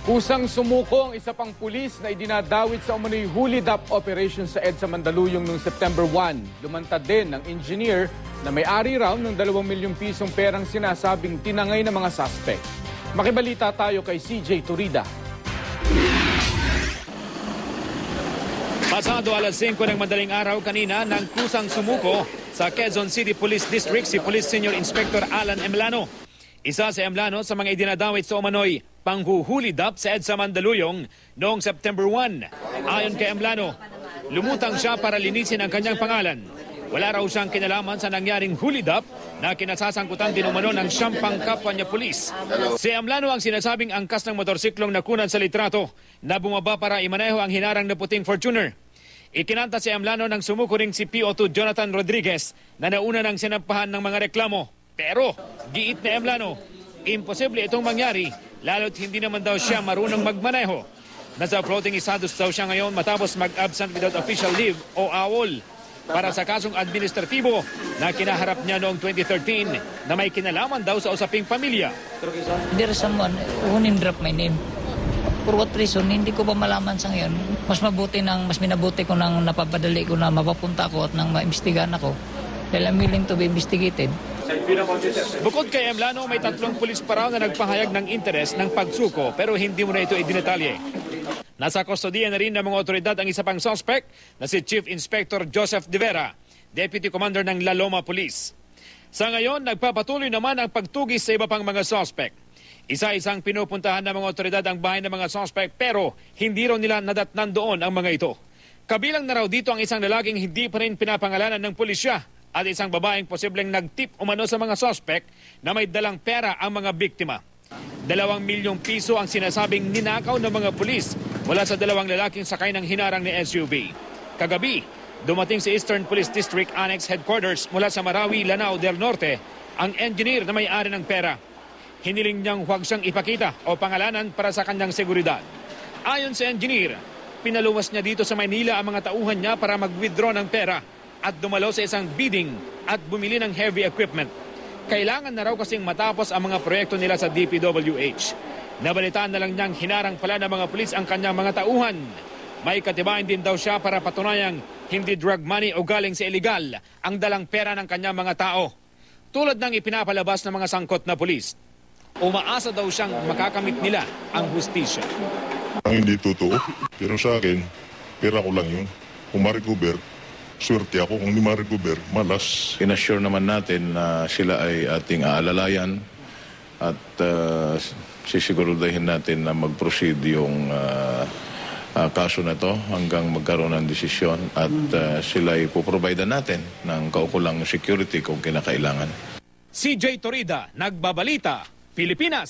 Kusang sumuko ang isa pang pulis na idinadawit sa umano'y hulid-up operation sa EDSA Mandaluyong noong September 1. Lumantad din ng engineer na may-ari raw ng 2 milyong pisong perang sinasabing tinangay ng mga suspect. Makibalita tayo kay CJ Turida. Pasado alas 5 ng madaling araw kanina nang kusang sumuko sa Quezon City Police District si Police Senior Inspector Alan Emlano. Isa si Emlano sa mga idinadawit sa umano'y panghuhulid-up sa EDSA Mandaluyong noong September 1. Ayon kay Emlano, lumutang siya para linisin ang kanyang pangalan. Wala raw siyang kinalaman sa nangyaring hulid-up na kinasasangkutan din umano ng siyang pangkapwa niya pulis. Si Emlano ang sinasabing angkas ng motorsiklong nakunan sa litrato na bumaba para imaneho ang hinarang na puting Fortuner. Ikinanta si Emlano ng sumuko ring si PO2 Jonathan Rodriguez na nauna ng sinampahan ng mga reklamo. Pero, giit na Emlano, imposible itong mangyari lalo't hindi naman daw siya marunong magmaneho. Nasa floating status daw siya ngayon matapos mag-absent without official leave o AWOL para sa kasong administratibo na kinaharap niya noong 2013 na may kinalaman daw sa usaping pamilya. There's someone who name drop my name. For what reason, hindi ko pa malaman sa ngayon. Mas minabuti ko nang napapadali ko na mapapunta ko at nang maimbestigahan ako. Dahil I'm willing to be investigated. Bukod kay Emlano, may 3 pulis pa raw na nagpahayag ng interes ng pagsuko pero hindi mo na ito idinetalye. Nasa kustodiya na rin ng mga otoridad ang isa pang suspect na si Chief Inspector Joseph De Vera, Deputy Commander ng La Loma Police. Sa ngayon, nagpapatuloy naman ang pagtugis sa iba pang mga suspect. Isa-isang pinupuntahan ng mga otoridad ang bahay ng mga suspect pero hindi raw nila nadatnan doon ang mga ito. Kabilang na raw dito ang isang lalaking hindi pa rin pinapangalanan ng pulisya at isang babaeng posibleng nagtip umano sa mga suspect na may dalang pera ang mga biktima. 2 milyong piso ang sinasabing ninakaw ng mga pulis mula sa 2 lalaking sakay ng hinarang ni SUV. Kagabi, dumating sa Eastern Police District Annex Headquarters mula sa Marawi, Lanao del Norte ang engineer na may-ari ng pera. Hiniling niyang huwag siyang ipakita o pangalanan para sa kanyang seguridad. Ayon sa engineer, pinaluwas niya dito sa Maynila ang mga tauhan niya para mag-withdraw ng pera at dumalo sa isang bidding at bumili ng heavy equipment. Kailangan na raw kasing matapos ang mga proyekto nila sa DPWH. Nabalitaan na lang niyang hinarang pala ng mga pulis ang kanyang mga tauhan. May katibayan din daw siya para patunayang hindi drug money o galing sa illegal ang dalang pera ng kanyang mga tao. Tulad ng ipinapalabas ng mga sangkot na pulis. Umaasa daw siyang makakamit nila ang hustisya. Ang hindi totoo, pero sa akin, pera ko lang yun. Kung ma-recover, swerte ako. Kung hindi ma-recover, malas. Inassure naman natin na sila ay ating aalalayan at sisiguraduhin natin na mag-proceed yung kaso na to hanggang magkaroon ng desisyon at sila ay puprovide natin ng kaukulang security kung kinakailangan. CJ Torida, Nagbabalita, Pilipinas.